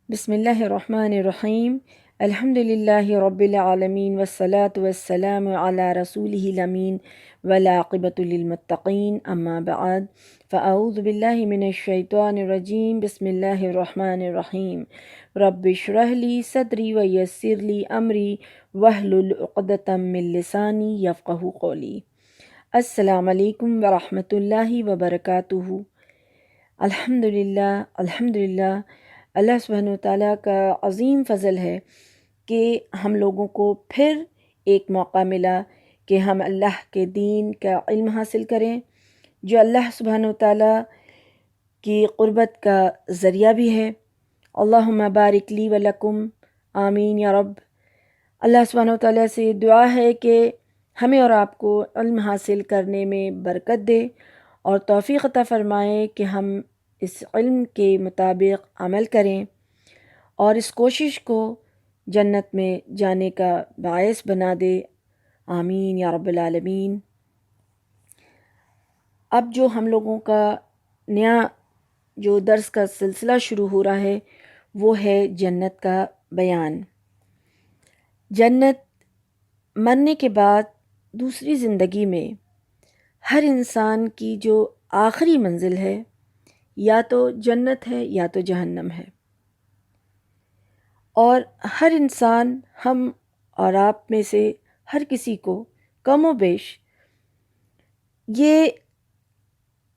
بسم اللہ الرحمن الرحیم الحمد للہ رب العالمین والصلاة والسلام علی رسولہ الامین والعاقبۃ للمتقین اما بعد فاعوذ باللہ من الشیطان الرجیم بسم اللہ الرحمن الرحیم رب اشرح لی صدری ویسر لی امری واحلل عقدۃ من لسانی یفقہوا قولی۔ السلام علیکم ورحمۃ اللہ وبرکاتہ۔ الحمدللہ اللہ سبحانہ وتعالیٰ کا عظیم فضل ہے کہ ہم لوگوں کو پھر ایک موقع ملا کہ ہم اللہ کے دین کا علم حاصل کریں، جو اللہ سبحانہ وتعالیٰ کی قربت کا ذریعہ بھی ہے۔ اللہم بارک لی ولکم، آمین یا رب۔ اللہ سبحانہ وتعالیٰ سے دعا ہے کہ ہمیں اور آپ کو علم حاصل کرنے میں برکت دے اور توفیق عطا فرمائے کہ ہم اس علم کے مطابق عمل کریں اور اس کوشش کو جنت میں جانے کا باعث بنا دے، آمین یا رب العالمین۔ اب جو ہم لوگوں کا نیا جو درس کا سلسلہ شروع ہو رہا ہے وہ ہے جنت کا بیان۔ جنت مرنے کے بعد دوسری زندگی میں ہر انسان کی جو آخری منزل ہے یا تو جنت ہے یا تو جہنم ہے، اور ہر انسان، ہم اور آپ میں سے ہر کسی کو کم و بیش یہ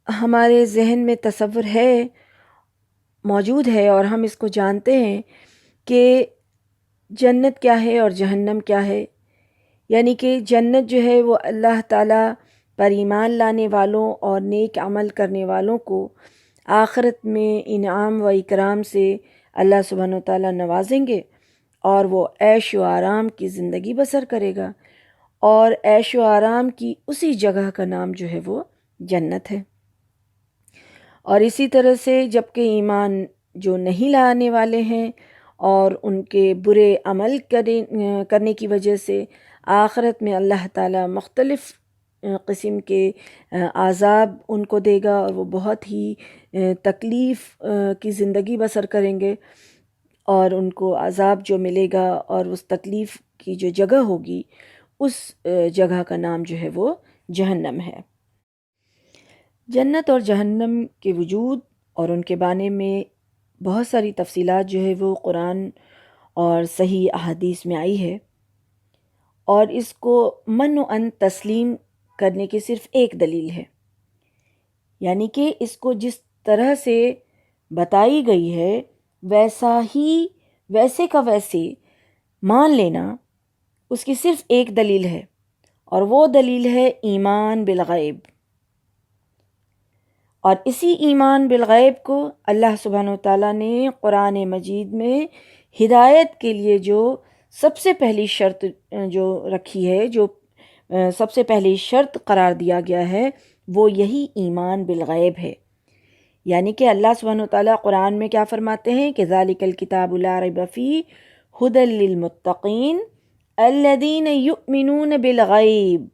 ہمارے ذہن میں تصور ہے، موجود ہے، اور ہم اس کو جانتے ہیں کہ جنت کیا ہے اور جہنم کیا ہے۔ یعنی کہ جنت جو ہے وہ اللہ تعالیٰ پر ایمان لانے والوں اور نیک عمل کرنے والوں کو آخرت میں انعام و اکرام سے اللہ سبحانہ و تعالیٰ نوازیں گے اور وہ عیش و آرام کی زندگی بسر کرے گا، اور عیش و آرام کی اسی جگہ کا نام جو ہے وہ جنت ہے۔ اور اسی طرح سے جبکہ ایمان جو نہیں لانے والے ہیں اور ان کے برے عمل کرنے کی وجہ سے آخرت میں اللہ تعالیٰ مختلف قسم کے عذاب ان کو دے گا، اور وہ بہت ہی تکلیف کی زندگی بسر کریں گے، اور ان کو عذاب جو ملے گا اور اس تکلیف کی جو جگہ ہوگی اس جگہ کا نام جو ہے وہ جہنم ہے۔ جنت اور جہنم کے وجود اور ان کے بارے میں بہت ساری تفصیلات جو ہے وہ قرآن اور صحیح احادیث میں آئی ہے، اور اس کو من و ان تسلیم کرنے کی صرف ایک دلیل ہے، یعنی کہ اس کو جس طرح سے بتائی گئی ہے ویسا ہی، ویسے کا ویسے مان لینا، اس کی صرف ایک دلیل ہے، اور وہ دلیل ہے ایمان بالغیب۔ اور اسی ایمان بالغیب کو اللہ سبحانہ وتعالیٰ نے قرآن مجید میں ہدایت کے لیے جو سب سے پہلی شرط جو رکھی ہے، جو سب سے پہلی شرط قرار دیا گیا ہے، وہ یہی ایمان بالغیب ہے۔ یعنی کہ اللہ سبحانہ وتعالیٰ قرآن میں کیا فرماتے ہیں کہ ذالک الکتاب لا ریب فیہ ھدی للمتقین الذین یؤمنون بالغیب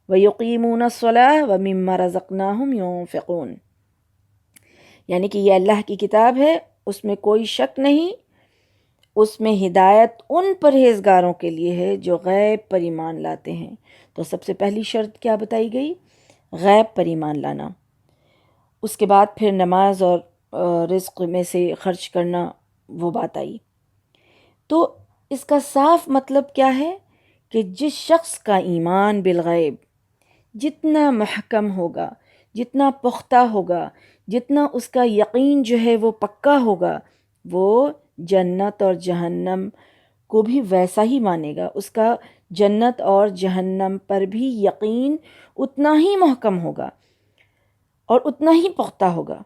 ویقیمون الصلاۃ ومما رزقناہم ینفقون۔ یعنی کہ یہ اللہ کی کتاب ہے، اس میں کوئی شک نہیں، اس میں ہدایت ان پرہیزگاروں کے لیے ہے جو غیب پر ایمان لاتے ہیں۔ تو سب سے پہلی شرط کیا بتائی گئی؟ غیب پر ایمان لانا۔ اس کے بعد پھر نماز اور رزق میں سے خرچ کرنا، وہ بات آئی۔ تو اس کا صاف مطلب کیا ہے کہ جس شخص کا ایمان بالغیب جتنا محکم ہوگا، جتنا پختہ ہوگا، جتنا اس کا یقین جو ہے وہ پکا ہوگا، وہ جنت اور جہنم کو بھی ویسا ہی مانے گا، اس کا جنت اور جہنم پر بھی یقین اتنا ہی محکم ہوگا اور اتنا ہی پختہ ہوگا۔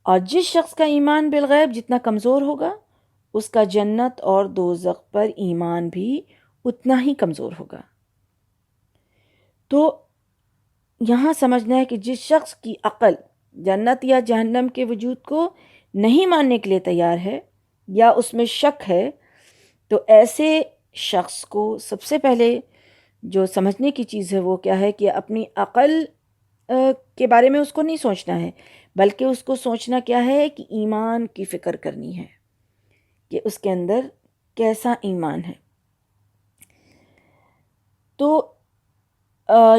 اور جس شخص کا ایمان بالغیب جتنا کمزور ہوگا، اس کا جنت اور دوزخ پر ایمان بھی اتنا ہی کمزور ہوگا۔ تو یہاں سمجھنا ہے کہ جس شخص کی عقل جنت یا جہنم کے وجود کو نہیں ماننے کے لیے تیار ہے یا اس میں شک ہے، تو ایسے شخص کو سب سے پہلے جو سمجھنے کی چیز ہے وہ کیا ہے کہ اپنی عقل کے بارے میں اس کو نہیں سوچنا ہے، بلکہ اس کو سوچنا کیا ہے کہ ایمان کی فکر کرنی ہے کہ اس کے اندر کیسا ایمان ہے۔ تو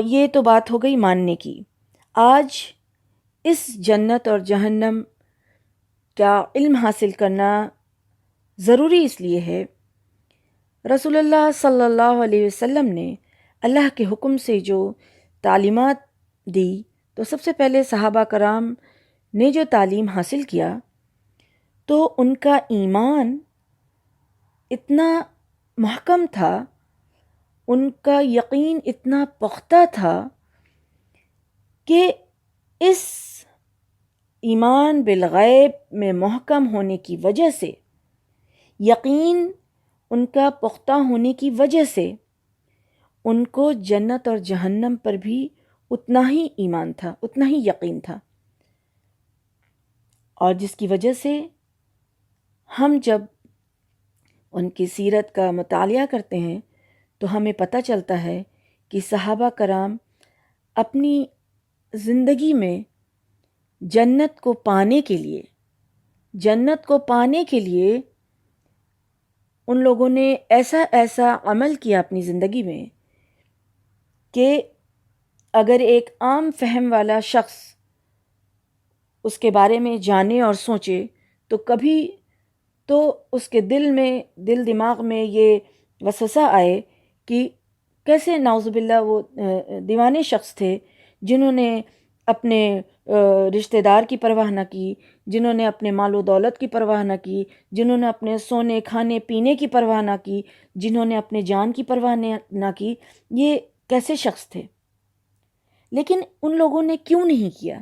یہ تو بات ہو گئی ماننے کی۔ آج اس جنت اور جہنم کا علم حاصل کرنا ضروری اس لیے ہے، رسول اللہ صلی اللہ علیہ وسلم نے اللہ کے حکم سے جو تعلیمات دی، تو سب سے پہلے صحابہ کرام نے جو تعلیم حاصل کیا تو ان کا ایمان اتنا محکم تھا، ان کا یقین اتنا پختہ تھا کہ اس ایمان بالغیب میں محکم ہونے کی وجہ سے، یقین ان کا پختہ ہونے کی وجہ سے، ان کو جنت اور جہنم پر بھی اتنا ہی ایمان تھا، اتنا ہی یقین تھا، اور جس کی وجہ سے ہم جب ان کی سیرت کا مطالعہ کرتے ہیں تو ہمیں پتہ چلتا ہے کہ صحابہ کرام اپنی زندگی میں جنت کو پانے کے لیے ان لوگوں نے ایسا عمل کیا اپنی زندگی میں کہ اگر ایک عام فہم والا شخص اس کے بارے میں جانے اور سوچے تو کبھی تو اس کے دل دماغ میں یہ وسوسہ آئے کہ کیسے نعوذ باللہ وہ دیوانے شخص تھے جنہوں نے اپنے رشتہ دار کی پرواہ نہ کی، جنہوں نے اپنے مال و دولت کی پرواہ نہ کی، جنہوں نے اپنے سونے کھانے پینے کی پرواہ نہ کی، جنہوں نے اپنے جان کی پرواہ نہ کی، یہ کیسے شخص تھے؟ لیکن ان لوگوں نے کیوں نہیں کیا؟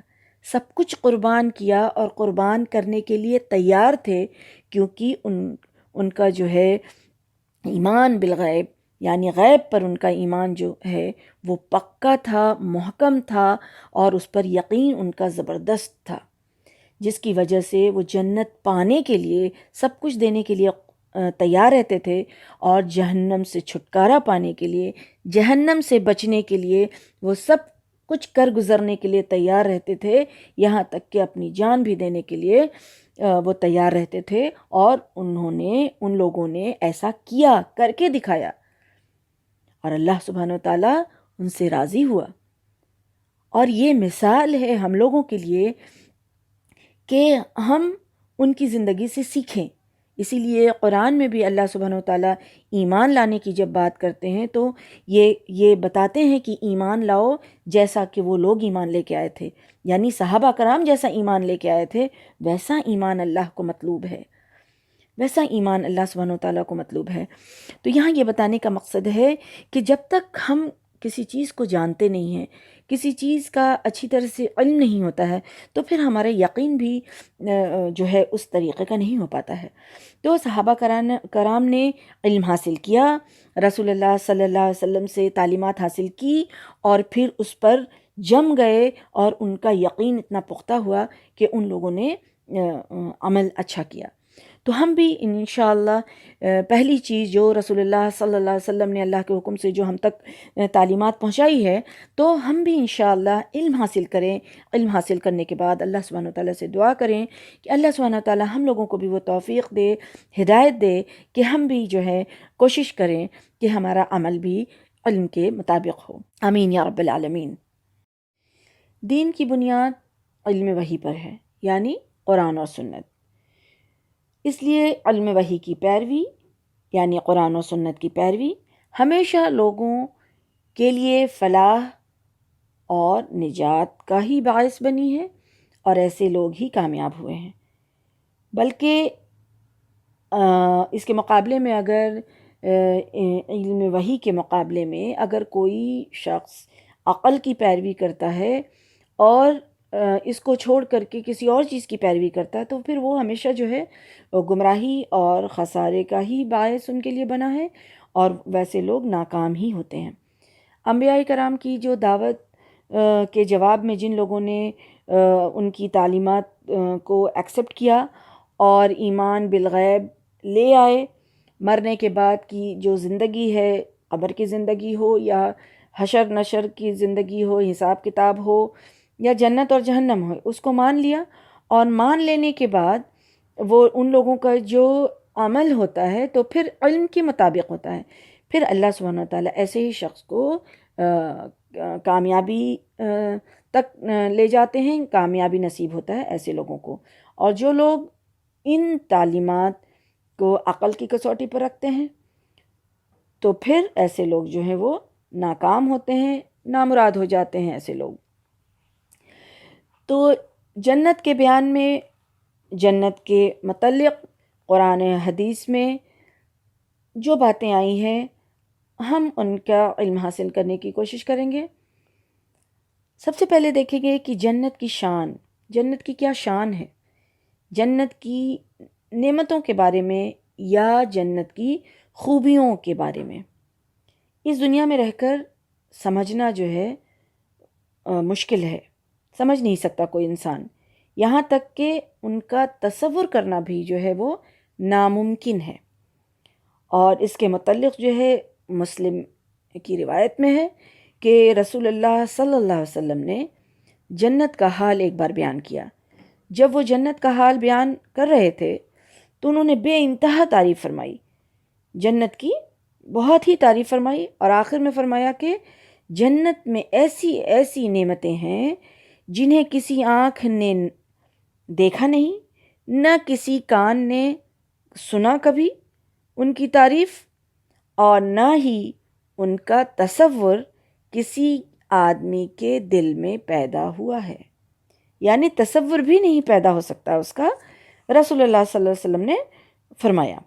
سب کچھ قربان کیا اور قربان کرنے کے لیے تیار تھے، کیونکہ ان کا جو ہے ایمان بالغیب، یعنی غیب پر ان کا ایمان جو ہے وہ پکا تھا، محکم تھا، اور اس پر یقین ان کا زبردست تھا، جس کی وجہ سے وہ جنت پانے کے لیے سب کچھ دینے کے لیے تیار رہتے تھے، اور جہنم سے چھٹکارا پانے کے لیے، جہنم سے بچنے کے لیے وہ سب کچھ کر گزرنے کے لیے تیار رہتے تھے، یہاں تک کہ اپنی جان بھی دینے کے لیے وہ تیار رہتے تھے، اور ان لوگوں نے ایسا کیا، کر کے دکھایا، اور اللہ سبحانہ وتعالیٰ ان سے راضی ہوا۔ اور یہ مثال ہے ہم لوگوں کے لیے کہ ہم ان کی زندگی سے سیکھیں۔ اسی لیے قرآن میں بھی اللہ سبحانہ وتعالیٰ ایمان لانے کی جب بات کرتے ہیں تو یہ بتاتے ہیں کہ ایمان لاؤ جیسا کہ وہ لوگ ایمان لے کے آئے تھے، یعنی صحابہ کرام جیسا ایمان لے کے آئے تھے ویسا ایمان اللہ کو مطلوب ہے، ویسا ایمان اللہ سبحانہ وتعالیٰ کو مطلوب ہے۔ تو یہاں یہ بتانے کا مقصد ہے کہ جب تک ہم کسی چیز کو جانتے نہیں ہیں، کسی چیز کا اچھی طرح سے علم نہیں ہوتا ہے، تو پھر ہمارا یقین بھی جو ہے اس طریقے کا نہیں ہو پاتا ہے۔ تو صحابہ کرام نے علم حاصل کیا، رسول اللہ صلی اللہ علیہ وسلم سے تعلیمات حاصل کی، اور پھر اس پر جم گئے، اور ان کا یقین اتنا پختہ ہوا کہ ان لوگوں نے عمل اچھا کیا۔ تو ہم بھی انشاءاللہ پہلی چیز جو رسول اللہ صلی اللہ علیہ وسلم نے اللہ کے حکم سے جو ہم تک تعلیمات پہنچائی ہے، تو ہم بھی انشاءاللہ علم حاصل کریں۔ علم حاصل کرنے کے بعد اللہ سبحانہ وتعالیٰ سے دعا کریں کہ اللہ سبحانہ وتعالیٰ ہم لوگوں کو بھی وہ توفیق دے، ہدایت دے کہ ہم بھی جو ہے کوشش کریں کہ ہمارا عمل بھی علم کے مطابق ہو۔ آمین یا رب العالمین۔ دین کی بنیاد علم وحی پر ہے، یعنی قرآن اور سنت۔ اس لیے علم وحی کی پیروی، یعنی قرآن و سنت کی پیروی، ہمیشہ لوگوں کے لیے فلاح اور نجات کا ہی باعث بنی ہے، اور ایسے لوگ ہی کامیاب ہوئے ہیں۔ بلکہ اس کے مقابلے میں اگر علم وحی کے مقابلے میں اگر کوئی شخص عقل کی پیروی کرتا ہے اور اس کو چھوڑ کر کے کسی اور چیز کی پیروی کرتا ہے، تو پھر وہ ہمیشہ جو ہے گمراہی اور خسارے کا ہی باعث ان کے لیے بنا ہے، اور ویسے لوگ ناکام ہی ہوتے ہیں۔ انبیاء کرام کی جو دعوت کے جواب میں جن لوگوں نے ان کی تعلیمات کو ایکسیپٹ کیا اور ایمان بالغیب لے آئے، مرنے کے بعد کی جو زندگی ہے، قبر کی زندگی ہو یا حشر نشر کی زندگی ہو، حساب کتاب ہو، یا جنت اور جہنم ہو، اس کو مان لیا، اور مان لینے کے بعد وہ ان لوگوں کا جو عمل ہوتا ہے تو پھر علم کے مطابق ہوتا ہے، پھر اللہ سبحانہ تعالیٰ ایسے ہی شخص کو کامیابی تک لے جاتے ہیں، کامیابی نصیب ہوتا ہے ایسے لوگوں کو۔ اور جو لوگ ان تعلیمات کو عقل کی کسوٹی پر رکھتے ہیں تو پھر ایسے لوگ جو ہیں وہ ناکام ہوتے ہیں، نامراد ہو جاتے ہیں ایسے لوگ۔ تو جنت کے بیان میں، جنت کے متعلق قرآن حدیث میں جو باتیں آئی ہیں ہم ان کا علم حاصل کرنے کی کوشش کریں گے۔ سب سے پہلے دیکھیں گے کہ جنت کی شان، جنت کی کیا شان ہے، جنت کی نعمتوں کے بارے میں یا جنت کی خوبیوں کے بارے میں۔ اس دنیا میں رہ کر سمجھنا جو ہے مشکل ہے، سمجھ نہیں سکتا کوئی انسان، یہاں تک کہ ان کا تصور کرنا بھی جو ہے وہ ناممکن ہے۔ اور اس کے متعلق جو ہے مسلم کی روایت میں ہے کہ رسول اللہ صلی اللہ علیہ وسلم نے جنت کا حال ایک بار بیان کیا۔ جب وہ جنت کا حال بیان کر رہے تھے تو انہوں نے بے انتہا تعریف فرمائی، جنت کی بہت ہی تعریف فرمائی، اور آخر میں فرمایا کہ جنت میں ایسی ایسی نعمتیں ہیں جنہیں کسی آنکھ نے دیکھا نہیں، نہ کسی کان نے سنا کبھی ان کی تعریف، اور نہ ہی ان کا تصور کسی آدمی کے دل میں پیدا ہوا ہے، یعنی تصور بھی نہیں پیدا ہو سکتا اس کا، رسول اللہ صلی اللہ علیہ وسلم نے فرمایا۔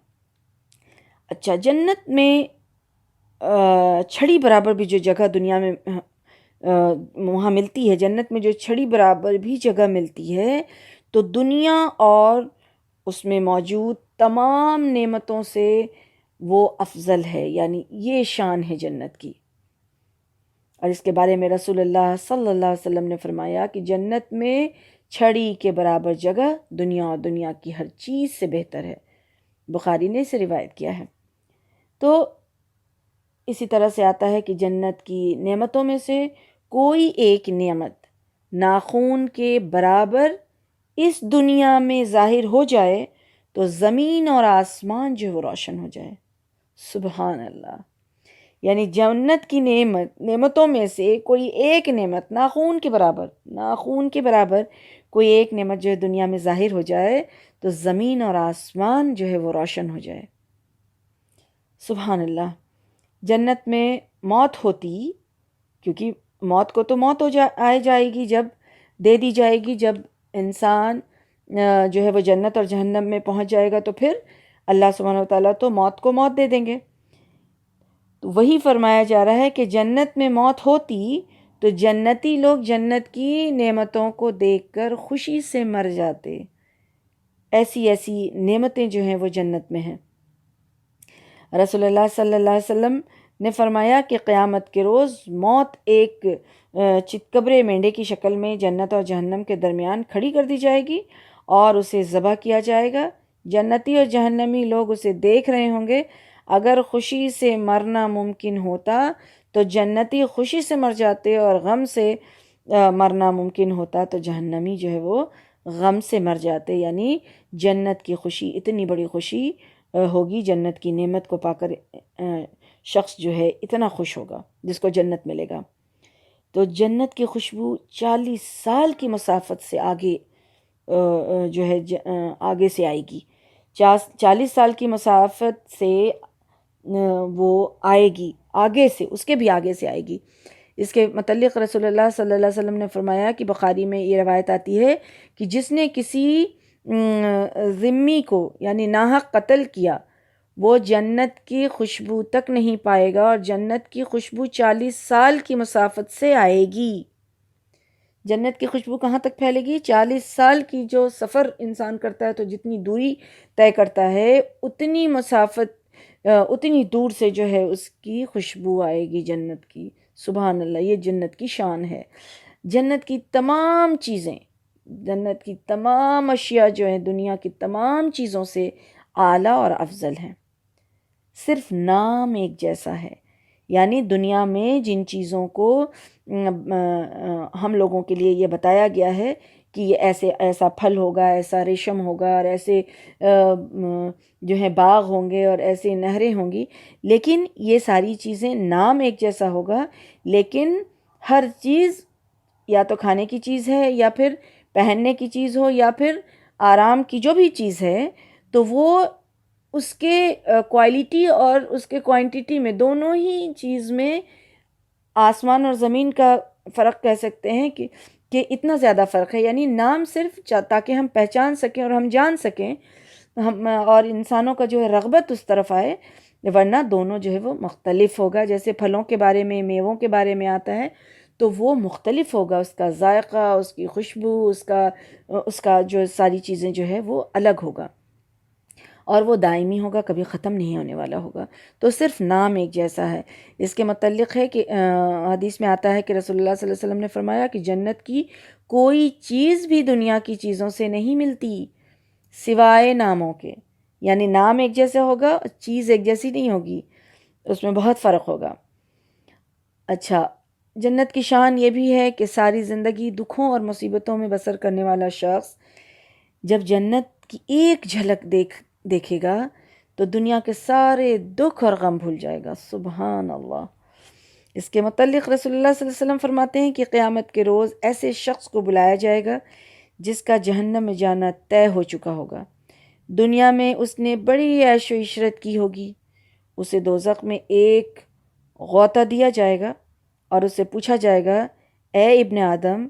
اچھا، جنت میں چھڑی برابر بھی جو جگہ دنیا میں وہاں ملتی ہے، جنت میں جو چھڑی برابر بھی جگہ ملتی ہے، تو دنیا اور اس میں موجود تمام نعمتوں سے وہ افضل ہے، یعنی یہ شان ہے جنت کی۔ اور اس کے بارے میں رسول اللہ صلی اللہ علیہ وسلم نے فرمایا کہ جنت میں چھڑی کے برابر جگہ دنیا اور دنیا کی ہر چیز سے بہتر ہے، بخاری نے اسے روایت کیا ہے۔ تو اسی طرح سے آتا ہے کہ جنت کی نعمتوں میں سے کوئی ایک نعمت ناخون کے برابر اس دنیا میں ظاہر ہو جائے تو زمین اور آسمان جو وہ روشن ہو جائے۔ سبحان اللہ، یعنی جنت کی نعمتوں میں سے کوئی ایک نعمت ناخون کے برابر کوئی ایک نعمت جو ہے دنیا میں ظاہر ہو جائے تو زمین اور آسمان جو ہے وہ روشن ہو جائے۔ سبحان اللہ۔ جنت میں موت ہوتی، کیونکہ موت کو تو موت آ جائے گی، جب دے دی جائے گی، جب انسان جو ہے وہ جنت اور جہنم میں پہنچ جائے گا تو پھر اللہ سبحانہ وتعالیٰ تو موت کو موت دے دیں گے۔ تو وہی فرمایا جا رہا ہے کہ جنت میں موت ہوتی تو جنتی لوگ جنت کی نعمتوں کو دیکھ کر خوشی سے مر جاتے، ایسی ایسی نعمتیں جو ہیں وہ جنت میں ہیں۔ رسول اللہ صلی اللہ علیہ وسلم نے فرمایا کہ قیامت کے روز موت ایک چتکبرے مینڈے کی شکل میں جنت اور جہنم کے درمیان کھڑی کر دی جائے گی اور اسے ذبح کیا جائے گا۔ جنتی اور جہنمی لوگ اسے دیکھ رہے ہوں گے۔ اگر خوشی سے مرنا ممکن ہوتا تو جنتی خوشی سے مر جاتے، اور غم سے مرنا ممکن ہوتا تو جہنمی جو ہے وہ غم سے مر جاتے، یعنی جنت کی خوشی اتنی بڑی خوشی ہوگی، جنت کی نعمت کو پا کر شخص جو ہے اتنا خوش ہوگا جس کو جنت ملے گا۔ تو جنت کی خوشبو 40 سال کی مسافت سے آگے جو ہے آگے سے آئے گی، 40 سال کی مسافت سے وہ آئے گی، آگے سے، اس کے بھی آگے سے آئے گی۔ اس کے متعلق رسول اللہ صلی اللہ علیہ وسلم نے فرمایا کہ بخاری میں یہ روایت آتی ہے کہ جس نے کسی ذمی کو یعنی ناحق قتل کیا وہ جنت کی خوشبو تک نہیں پائے گا، اور جنت کی خوشبو 40 سال کی مسافت سے آئے گی۔ جنت کی خوشبو کہاں تک پھیلے گی؟ 40 سال کی جو سفر انسان کرتا ہے تو جتنی دوری طے کرتا ہے اتنی مسافت اتنی دور سے جو ہے اس کی خوشبو آئے گی جنت کی۔ سبحان اللہ، یہ جنت کی شان ہے۔ جنت کی تمام چیزیں، جنت کی تمام اشیاء جو ہیں دنیا کی تمام چیزوں سے اعلیٰ اور افضل ہیں، صرف نام ایک جیسا ہے۔ یعنی دنیا میں جن چیزوں کو ہم لوگوں کے لیے یہ بتایا گیا ہے کہ یہ ایسا پھل ہوگا، ایسا ریشم ہوگا، اور ایسے جو ہے باغ ہوں گے اور ایسے نہریں ہوں گی، لیکن یہ ساری چیزیں نام ایک جیسا ہوگا، لیکن ہر چیز یا تو کھانے کی چیز ہے، یا پھر پہننے کی چیز ہو، یا پھر آرام کی جو بھی چیز ہے، تو وہ اس کے کوالٹی اور اس کے کوانٹٹی میں، دونوں ہی چیز میں آسمان اور زمین کا فرق کہہ سکتے ہیں کہ اتنا زیادہ فرق ہے. یعنی نام صرف تاکہ ہم پہچان سکیں اور ہم جان سکیں، ہم اور انسانوں کا جو ہے رغبت اس طرف آئے، ورنہ دونوں جو ہے وہ مختلف ہوگا. جیسے پھلوں کے بارے میں، میووں کے بارے میں آتا ہے تو وہ مختلف ہوگا، اس کا ذائقہ، اس کی خوشبو، اس کا جو ساری چیزیں جو ہے وہ الگ ہوگا، اور وہ دائمی ہوگا، کبھی ختم نہیں ہونے والا ہوگا. تو صرف نام ایک جیسا ہے. اس کے متعلق ہے کہ حدیث میں آتا ہے کہ رسول اللہ صلی اللہ علیہ وسلم نے فرمایا کہ جنت کی کوئی چیز بھی دنیا کی چیزوں سے نہیں ملتی سوائے ناموں کے. یعنی نام ایک جیسا ہوگا، چیز ایک جیسی نہیں ہوگی، اس میں بہت فرق ہوگا. اچھا، جنت کی شان یہ بھی ہے کہ ساری زندگی دکھوں اور مصیبتوں میں بسر کرنے والا شخص جب جنت کی ایک جھلک دیکھے گا تو دنیا کے سارے دکھ اور غم بھول جائے گا. سبحان اللہ. اس کے متعلق رسول اللہ صلی اللہ علیہ وسلم فرماتے ہیں کہ قیامت کے روز ایسے شخص کو بلایا جائے گا جس کا جہنم میں جانا طے ہو چکا ہوگا. دنیا میں اس نے بڑی عیش و عشرت کی ہوگی. اسے دوزخ میں ایک غوطہ دیا جائے گا اور اسے پوچھا جائے گا، اے ابن آدم،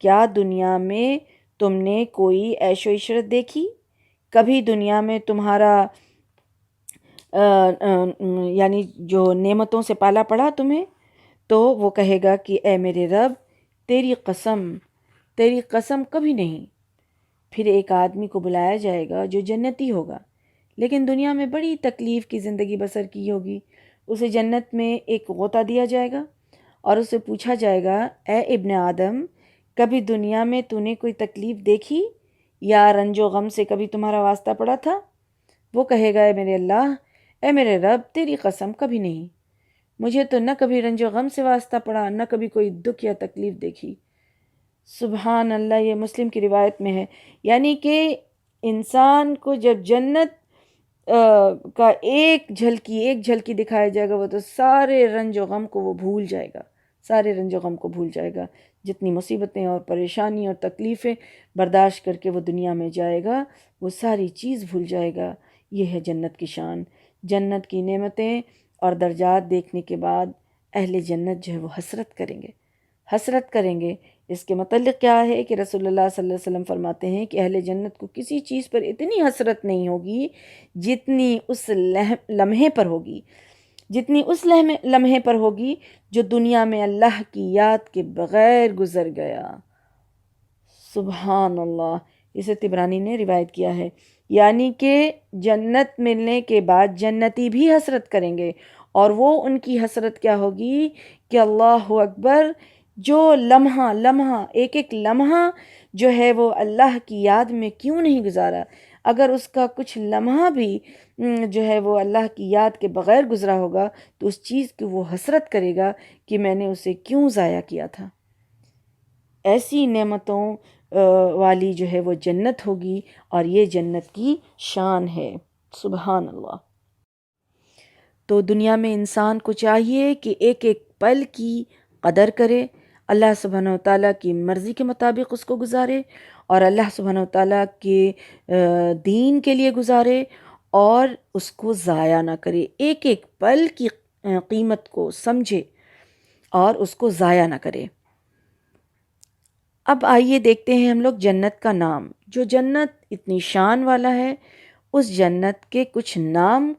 کیا دنیا میں تم نے کوئی عیش و عشرت دیکھی؟ کبھی دنیا میں تمہارا یعنی جو نعمتوں سے پالا پڑا تمہیں؟ تو وہ کہے گا کہ اے میرے رب، تیری قسم کبھی نہیں. پھر ایک آدمی کو بلایا جائے گا جو جنتی ہوگا، لیکن دنیا میں بڑی تکلیف کی زندگی بسر کی ہوگی. اسے جنت میں ایک غوطہ دیا جائے گا اور اسے پوچھا جائے گا، اے ابن آدم، کبھی دنیا میں تو نے کوئی تکلیف دیکھی یا رنج و غم سے کبھی تمہارا واسطہ پڑا تھا؟ وہ کہے گا، اے میرے اللہ، اے میرے رب، تیری قسم کبھی نہیں. مجھے تو نہ کبھی رنج و غم سے واسطہ پڑا، نہ کبھی کوئی دکھ یا تکلیف دیکھی. سبحان اللہ. یہ مسلم کی روایت میں ہے. یعنی کہ انسان کو جب جنت کا ایک جھلکی دکھایا جائے گا، وہ تو سارے رنج و غم کو وہ بھول جائے گا، سارے رنج و غم کو بھول جائے گا. جتنی مصیبتیں اور پریشانی اور تکلیفیں برداشت کر کے وہ دنیا میں جائے گا، وہ ساری چیز بھول جائے گا. یہ ہے جنت کی شان. جنت کی نعمتیں اور درجات دیکھنے کے بعد اہل جنت جو ہے وہ حسرت کریں گے. اس کے متعلق کیا ہے کہ رسول اللہ صلی اللہ علیہ وسلم فرماتے ہیں کہ اہل جنت کو کسی چیز پر اتنی حسرت نہیں ہوگی جتنی اس لمحے پر ہوگی جو دنیا میں اللہ کی یاد کے بغیر گزر گیا. سبحان اللہ. اسے طبرانی نے روایت کیا ہے. یعنی کہ جنت ملنے کے بعد جنتی بھی حسرت کریں گے، اور وہ ان کی حسرت کیا ہوگی کہ اللہ اکبر، جو لمحہ ایک لمحہ جو ہے وہ اللہ کی یاد میں کیوں نہیں گزارا. اگر اس کا کچھ لمحہ بھی جو ہے وہ اللہ کی یاد کے بغیر گزرا ہوگا تو اس چیز کی وہ حسرت کرے گا کہ میں نے اسے کیوں ضائع کیا تھا. ایسی نعمتوں والی جو ہے وہ جنت ہوگی، اور یہ جنت کی شان ہے. سبحان اللہ. تو دنیا میں انسان کو چاہیے کہ ایک پل کی قدر کرے، اللہ سبحانہ وتعالیٰ کی مرضی کے مطابق اس کو گزارے، اور اللہ سبحانہ وتعالیٰ کے دین کے لیے گزارے، اور اس کو ضائع نہ کرے. ایک پل کی قیمت کو سمجھے اور اس کو ضائع نہ کرے. اب آئیے دیکھتے ہیں ہم لوگ جنت کا نام. جو جنت اتنی شان والا ہے، اس جنت کے کچھ نام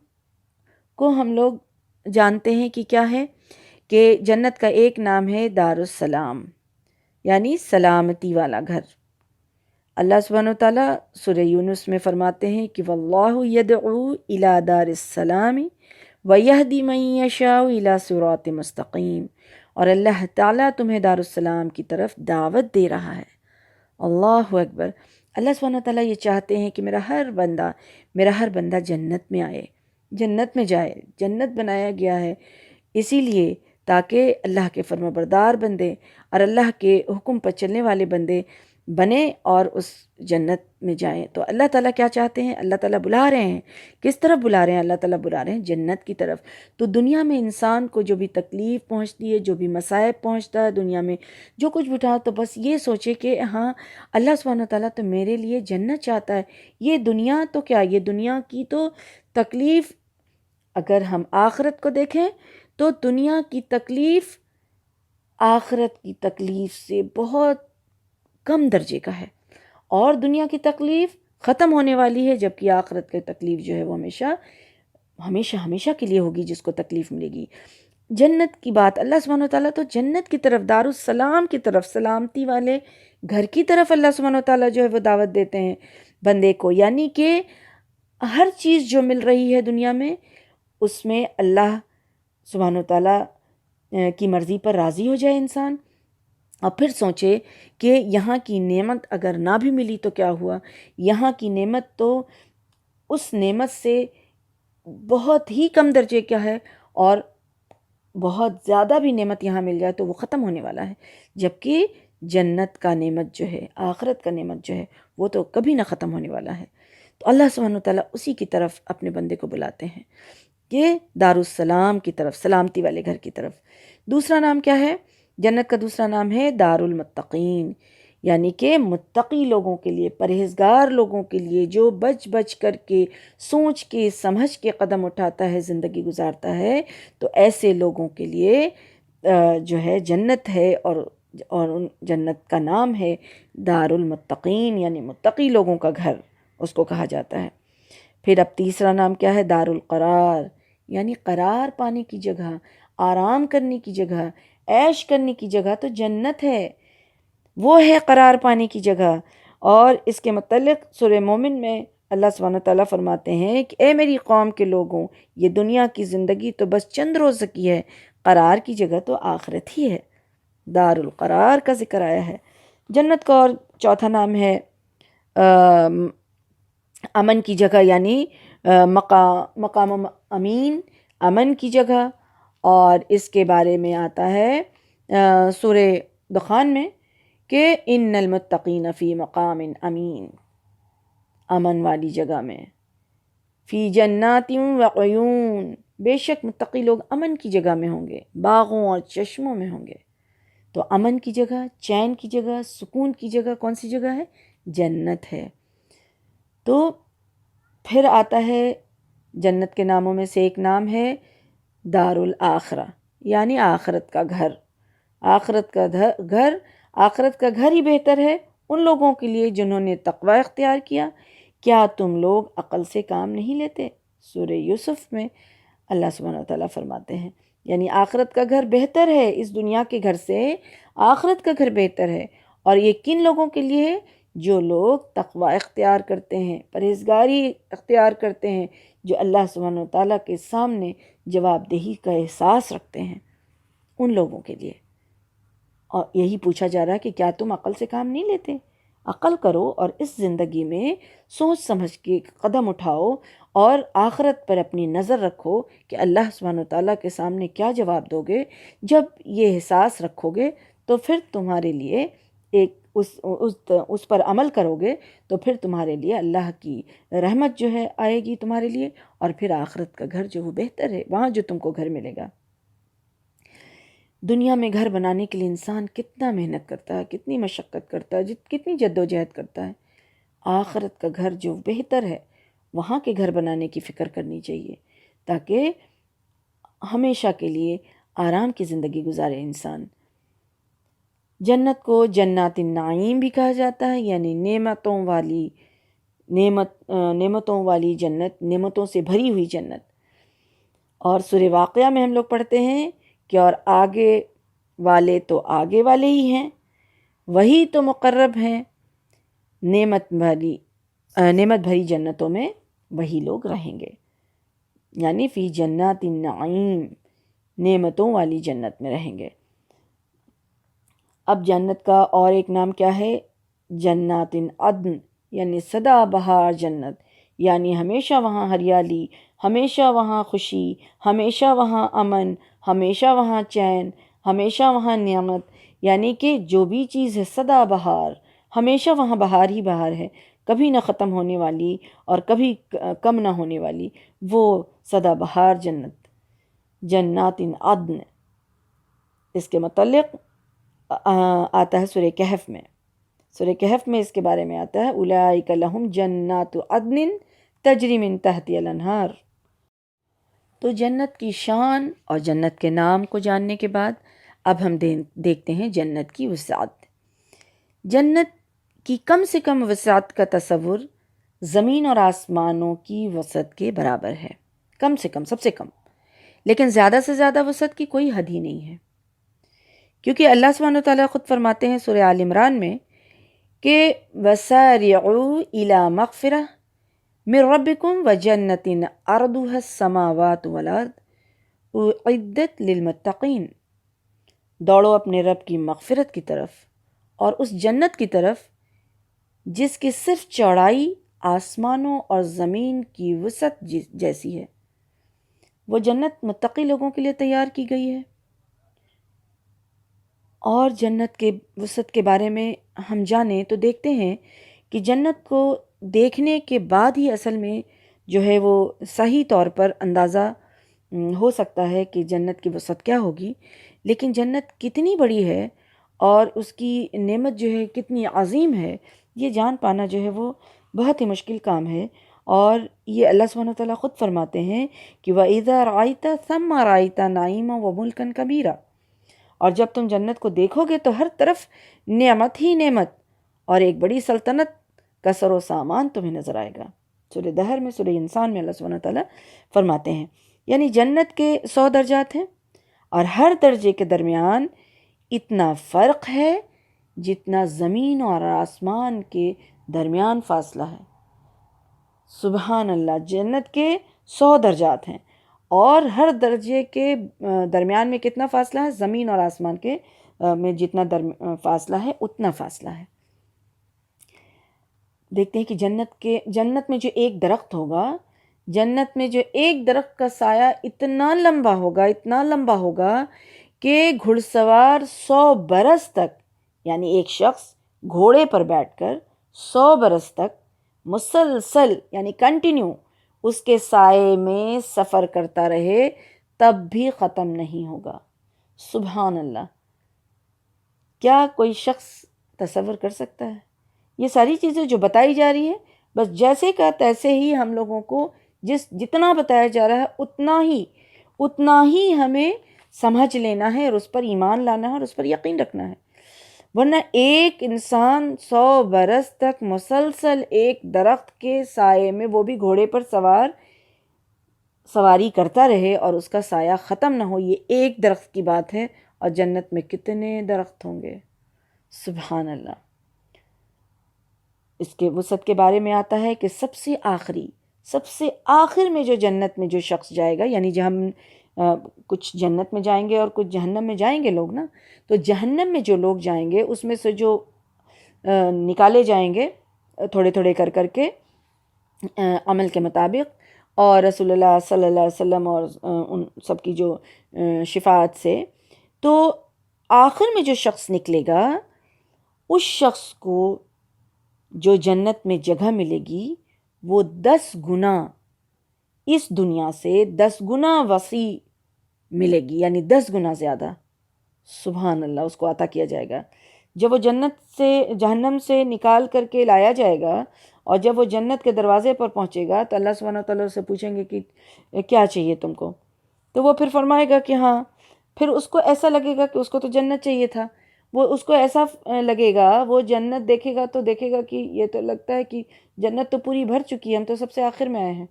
کو ہم لوگ جانتے ہیں کہ کیا ہے. کہ جنت کا ایک نام ہے دار السلام، یعنی سلامتی والا گھر. اللہ سبحانہ وتعالیٰ سورہ یونس میں فرماتے ہیں کہ واللہ یدعو الی دار السلام ویہدی من یشاء الی صراط مستقیم. اور اللہ تعالیٰ تمہیں دار السلام کی طرف دعوت دے رہا ہے. اللہ اکبر. اللہ سبحانہ وتعالیٰ یہ چاہتے ہیں کہ میرا ہر بندہ جنت میں آئے، جنت میں جائے. جنت بنایا گیا ہے اسی لیے تاکہ اللہ کے فرما بردار بندے اور اللہ کے حکم پر چلنے والے بندے بنیں اور اس جنت میں جائیں۔ تو اللہ تعالیٰ کیا چاہتے ہیں؟ اللہ تعالیٰ بلا رہے ہیں، کس طرف بلا رہے ہیں؟ اللہ تعالیٰ بلا رہے ہیں جنت کی طرف۔ تو دنیا میں انسان کو جو بھی تکلیف پہنچتی ہے، جو بھی مصائب پہنچتا ہے دنیا میں، جو کچھ بھی اٹھا، تو بس یہ سوچے کہ ہاں اللہ سبحانہ تعالیٰ تو میرے لیے جنت چاہتا ہے۔ یہ دنیا تو کیا، یہ دنیا کی تو تکلیف، اگر ہم آخرت کو دیکھیں تو دنیا کی تکلیف آخرت کی تکلیف سے بہت کم درجے کا ہے، اور دنیا کی تکلیف ختم ہونے والی ہے، جبکہ آخرت کی تکلیف جو ہے وہ ہمیشہ ہمیشہ ہمیشہ کے لیے ہوگی، جس کو تکلیف ملے گی۔ جنت کی بات اللہ سبحانہ وتعالیٰ تو جنت کی طرف، دارالسلام کی طرف، سلامتی والے گھر کی طرف اللہ سبحانہ وتعالیٰ جو ہے وہ دعوت دیتے ہیں بندے کو، یعنی کہ ہر چیز جو مل رہی ہے دنیا میں، اس میں اللہ سبحانہ وتعالیٰ کی مرضی پر راضی ہو جائے انسان، اور پھر سوچے کہ یہاں کی نعمت اگر نہ بھی ملی تو کیا ہوا، یہاں کی نعمت تو اس نعمت سے بہت ہی کم درجے کا ہے، اور بہت زیادہ بھی نعمت یہاں مل جائے تو وہ ختم ہونے والا ہے، جبکہ جنت کا نعمت جو ہے، آخرت کا نعمت جو ہے، وہ تو کبھی نہ ختم ہونے والا ہے۔ تو اللہ سبحانہ وتعالیٰ اسی کی طرف اپنے بندے کو بلاتے ہیں، کہ دارالسلام کی طرف، سلامتی والے گھر کی طرف۔ دوسرا نام کیا ہے؟ جنت کا دوسرا نام ہے دارالمتقین، یعنی کہ متقی لوگوں کے لیے، پرہیزگار لوگوں کے لیے، جو بچ بچ کر کے، سوچ کے، سمجھ کے قدم اٹھاتا ہے، زندگی گزارتا ہے، تو ایسے لوگوں کے لیے جو ہے جنت ہے، اور ان جنت کا نام ہے دارالمتقین، یعنی متقی لوگوں کا گھر اس کو کہا جاتا ہے۔ پھر اب تیسرا نام کیا ہے؟ دارالقرار، یعنی قرار پانے کی جگہ، آرام کرنے کی جگہ، عیش کرنے کی جگہ تو جنت ہے، وہ ہے قرار پانے کی جگہ۔ اور اس کے متعلق سورہ مومن میں اللہ سبحانہ تعالیٰ فرماتے ہیں کہ اے میری قوم کے لوگوں، یہ دنیا کی زندگی تو بس چند روز کی ہے، قرار کی جگہ تو آخرت ہی ہے۔ دارالقرار کا ذکر آیا ہے۔ جنت کا اور چوتھا نام ہے امن کی جگہ، یعنی مقام امین، امن کی جگہ، اور اس کے بارے میں آتا ہے سورہ دخان میں کہ ان المتقین فی مقام امین، امن والی جگہ میں، فی جنات وعیون، بے شک متقی لوگ امن کی جگہ میں ہوں گے، باغوں اور چشموں میں ہوں گے۔ تو امن کی جگہ، چین کی جگہ، سکون کی جگہ کون سی جگہ ہے؟ جنت ہے۔ تو پھر آتا ہے جنت کے ناموں میں سے ایک نام ہے دارالآخرہ، یعنی آخرت کا گھر۔ آخرت کا گھر، آخرت کا گھر ہی بہتر ہے ان لوگوں کے لیے جنہوں نے تقوی اختیار کیا۔ کیا تم لوگ عقل سے کام نہیں لیتے؟ سورہ یوسف میں اللہ سبحانہ وتعالیٰ فرماتے ہیں، یعنی آخرت کا گھر بہتر ہے اس دنیا کے گھر سے، آخرت کا گھر بہتر ہے۔ اور یہ کن لوگوں کے لیے ہے؟ جو لوگ تقوی اختیار کرتے ہیں، پرہیزگاری اختیار کرتے ہیں، جو اللہ سبحانہ وتعالیٰ کے سامنے جواب دہی کا احساس رکھتے ہیں، ان لوگوں کے لیے۔ اور یہی پوچھا جا رہا ہے کہ کیا تم عقل سے کام نہیں لیتے؟ عقل کرو اور اس زندگی میں سوچ سمجھ کے قدم اٹھاؤ، اور آخرت پر اپنی نظر رکھو کہ اللہ سبحانہ وتعالیٰ کے سامنے کیا جواب دو گے۔ جب یہ احساس رکھو گے تو پھر تمہارے لیے ایک اس پر عمل کرو گے، تو پھر تمہارے لیے اللہ کی رحمت جو ہے آئے گی تمہارے لیے، اور پھر آخرت کا گھر جو وہ بہتر ہے، وہاں جو تم کو گھر ملے گا۔ دنیا میں گھر بنانے کے لیے انسان کتنا محنت کرتا ہے، کتنی مشقت کرتا ہے، کتنی جد و جہد کرتا ہے۔ آخرت کا گھر جو بہتر ہے، وہاں کے گھر بنانے کی فکر کرنی چاہیے، تاکہ ہمیشہ کے لیے آرام کی زندگی گزارے انسان۔ جنت کو جنات النعیم بھی کہا جاتا ہے، یعنی نعمتوں والی جنت، نعمتوں سے بھری ہوئی جنت۔ اور سورہ واقعہ میں ہم لوگ پڑھتے ہیں کہ اور آگے والے تو آگے والے ہی ہیں، وہی تو مقرب ہیں، نعمت بھری جنتوں میں وہی لوگ رہیں گے، یعنی فی جنات النعیم، نعمتوں والی جنت میں رہیں گے۔ اب جنت کا اور ایک نام کیا ہے؟ جنات عدن، یعنی سدا بہار جنت، یعنی ہمیشہ وہاں ہریالی، ہمیشہ وہاں خوشی، ہمیشہ وہاں امن، ہمیشہ وہاں چین، ہمیشہ وہاں نعمت، یعنی کہ جو بھی چیز ہے سدا بہار، ہمیشہ وہاں بہار ہی بہار ہے، کبھی نہ ختم ہونے والی اور کبھی کم نہ ہونے والی، وہ سدا بہار جنت، جنات عدن۔ اس کے متعلق آتا ہے سورہ کہف میں، سورہ کہف میں اس کے بارے میں آتا ہے اولئک لہم جنات عدن تجری من تحتها الانہار۔ تو جنت کی شان اور جنت کے نام کو جاننے کے بعد اب ہم دیکھتے ہیں جنت کی وسعت۔ جنت کی کم سے کم وسعت کا تصور زمین اور آسمانوں کی وسعت کے برابر ہے، کم سے کم، سب سے کم، لیکن زیادہ سے زیادہ وسعت کی کوئی حد ہی نہیں ہے، کیونکہ اللہ سبحانہ وتعالیٰ خود فرماتے ہیں سورہ آل عمران میں کہ وَسَارِعُوا إِلَى مَغْفِرَةٍ مِّن رَبِّكُمْ وَجَنَّةٍ عَرْضُهَا السَّمَاوَاتُ وَالْأَرْضُ أُعِدَّتْ لِلْمُتَّقِينَ، دوڑو اپنے رب کی مغفرت کی طرف اور اس جنت کی طرف جس کی صرف چوڑائی آسمانوں اور زمین کی وسعت جیسی ہے۔ وہ جنت متقی لوگوں کے لیے تیار کی گئی ہے۔ اور جنت کے وسعت کے بارے میں ہم جانیں تو دیکھتے ہیں کہ جنت کو دیکھنے کے بعد ہی اصل میں جو ہے وہ صحیح طور پر اندازہ ہو سکتا ہے کہ جنت کی وسعت کیا ہوگی، لیکن جنت کتنی بڑی ہے اور اس کی نعمت جو ہے کتنی عظیم ہے، یہ جان پانا جو ہے وہ بہت ہی مشکل کام ہے۔ اور یہ اللہ سبحانہ وتعالیٰ خود فرماتے ہیں کہ وَإِذَا رَأَيْتَ ثَمَّ رَأَيْتَ نَعِيمًا وَمُلْكًا كَبِيرًا، اور جب تم جنت کو دیکھو گے تو ہر طرف نعمت ہی نعمت اور ایک بڑی سلطنت کا سر و سامان تمہیں نظر آئے گا۔ سورہ دہر میں، سورہ انسان میں اللہ سبحانہ وتعالیٰ فرماتے ہیں، یعنی جنت کے 100 درجات ہیں اور ہر درجے کے درمیان اتنا فرق ہے جتنا زمین اور آسمان کے درمیان فاصلہ ہے۔ سبحان اللہ، جنت کے 100 درجات ہیں اور ہر درجے کے درمیان میں کتنا فاصلہ ہے؟ زمین اور آسمان کے میں جتنا فاصلہ ہے اتنا فاصلہ ہے۔ دیکھتے ہیں کہ جنت میں جو ایک درخت ہوگا، جنت میں جو ایک درخت کا سایہ اتنا لمبا ہوگا، اتنا لمبا ہوگا کہ گھڑ سوار 100 برس تک، یعنی ایک شخص گھوڑے پر بیٹھ کر 100 برس تک مسلسل یعنی کنٹینیو اس کے سائے میں سفر کرتا رہے تب بھی ختم نہیں ہوگا۔ سبحان اللہ، کیا کوئی شخص تصور کر سکتا ہے؟ یہ ساری چیزیں جو بتائی جا رہی ہیں، بس جیسے کا تیسے ہی ہم لوگوں کو جتنا بتایا جا رہا ہے اتنا ہی ہمیں سمجھ لینا ہے اور اس پر ایمان لانا ہے اور اس پر یقین رکھنا ہے، ورنہ ایک انسان 100 برس تک مسلسل ایک درخت کے سائے میں، وہ بھی گھوڑے پر سواری کرتا رہے اور اس کا سایہ ختم نہ ہو، یہ ایک درخت کی بات ہے، اور جنت میں کتنے درخت ہوں گے۔ سبحان اللہ۔ اس کے وسعت کے بارے میں آتا ہے کہ سب سے آخر میں جو جنت میں جو شخص جائے گا، یعنی جو ہم کچھ جنت میں جائیں گے اور کچھ جہنم میں جائیں گے لوگ نا، تو جہنم میں جو لوگ جائیں گے اس میں سے جو نکالے جائیں گے تھوڑے تھوڑے کر کے عمل کے مطابق، اور رسول اللہ صلی اللہ علیہ وسلم اور ان سب کی جو شفاعت سے، تو آخر میں جو شخص نکلے گا اس شخص کو جو جنت میں جگہ ملے گی وہ 10 گنا اس دنیا سے 10 گنا وسیع ملے گی، یعنی 10 گنا زیادہ۔ سبحان اللہ، اس کو عطا کیا جائے گا۔ جب وہ جہنم سے نکال کر کے لایا جائے گا اور جب وہ جنت کے دروازے پر پہنچے گا تو اللہ سبحانہ وتعالیٰ سے پوچھیں گے کہ کیا چاہیے تم کو، تو وہ پھر فرمائے گا کہ ہاں، پھر اس کو ایسا لگے گا کہ اس کو تو جنت چاہیے تھا، وہ اس کو ایسا لگے گا، وہ جنت دیکھے گا تو دیکھے گا کہ یہ تو لگتا ہے کہ جنت تو پوری بھر چکی ہے، ہم تو سب سے آخر میں آئے ہیں۔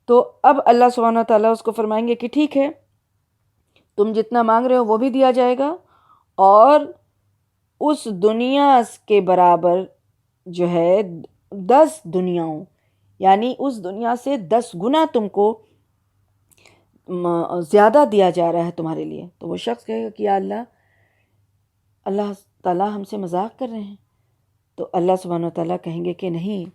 تو اب اللہ سبحانہ وتعالیٰ اس کو فرمائیں گے کہ ٹھیک ہے، تم جتنا مانگ رہے ہو وہ بھی دیا جائے گا، اور اس دنیا کے برابر جو ہے 10 دنیاؤں، یعنی اس دنیا سے 10 گنا تم کو زیادہ دیا جا رہا ہے تمہارے لیے۔ تو وہ شخص کہے گا کہ یا اللہ تعالیٰ ہم سے مذاق کر رہے ہیں؟ تو اللہ سبحانہ وتعالیٰ کہیں گے کہ نہیں،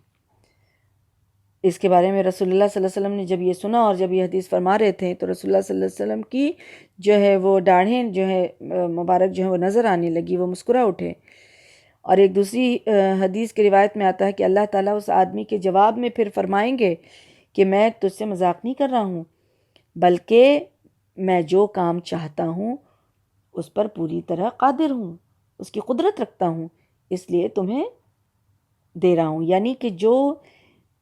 اس کے بارے میں رسول اللہ صلی اللہ علیہ وسلم نے جب یہ سنا اور جب یہ حدیث فرما رہے تھے تو رسول اللہ صلی اللہ علیہ وسلم کی جو ہے وہ داڑھیں جو ہے مبارک جو ہے وہ نظر آنے لگی، وہ مسکرا اٹھے۔ اور ایک دوسری حدیث کی روایت میں آتا ہے کہ اللہ تعالیٰ اس آدمی کے جواب میں پھر فرمائیں گے کہ میں تجھ سے مذاق نہیں کر رہا ہوں، بلکہ میں جو کام چاہتا ہوں اس پر پوری طرح قادر ہوں، اس کی قدرت رکھتا ہوں، اس لیے تمہیں دے رہا ہوں۔ یعنی کہ جو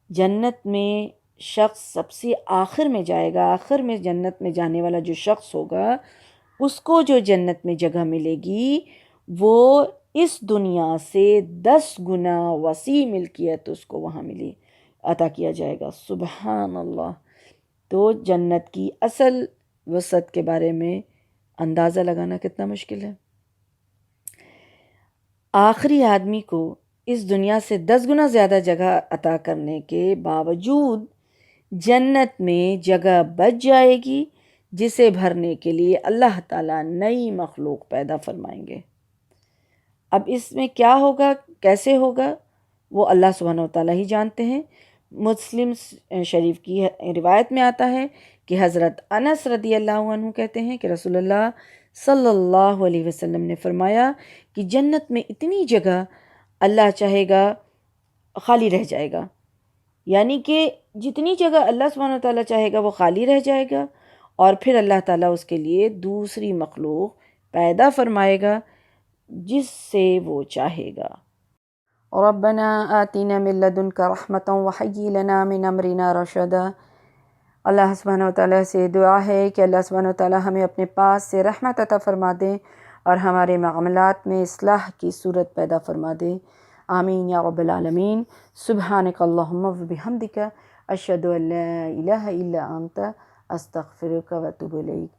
جنت میں شخص سب سے آخر میں جائے گا، آخر میں جنت میں جانے والا جو شخص ہوگا، اس کو جو جنت میں جگہ ملے گی وہ اس دنیا سے 10 گنا وسیع ملکیت اس کو وہاں ملی، عطا کیا جائے گا۔ سبحان اللہ! تو جنت کی اصل وسعت کے بارے میں اندازہ لگانا کتنا مشکل ہے۔ آخری آدمی کو اس دنیا سے 10 گنا زیادہ جگہ عطا کرنے کے باوجود جنت میں جگہ بچ جائے گی، جسے بھرنے کے لیے اللہ تعالیٰ نئی مخلوق پیدا فرمائیں گے۔ اب اس میں کیا ہوگا، کیسے ہوگا، وہ اللہ سبحانہ و تعالیٰ ہی جانتے ہیں۔ مسلم شریف کی روایت میں آتا ہے کہ حضرت انس رضی اللہ عنہ کہتے ہیں کہ رسول اللہ صلی اللہ علیہ وسلم نے فرمایا کہ جنت میں اتنی جگہ اللہ چاہے گا خالی رہ جائے گا، یعنی کہ جتنی جگہ اللہ سبحانہ وتعالیٰ چاہے گا وہ خالی رہ جائے گا، اور پھر اللہ تعالیٰ اس کے لیے دوسری مخلوق پیدا فرمائے گا جس سے وہ چاہے گا۔ ربنا آتنا من لدنک رحمتا وہیئ لنا من امرنا رشدا۔ اللہ سبحانہ وتعالیٰ سے دعا ہے کہ اللہ سبحانہ وتعالیٰ ہمیں اپنے پاس سے رحمت عطا فرما دیں اور ہمارے معاملات میں اصلاح کی صورت پیدا فرما دیں۔ آمین یا رب العالمین۔ سبحانک اللہم وبحمدک، اشہد ان لا الہ الا انت، استغفرک و اتوب الیک۔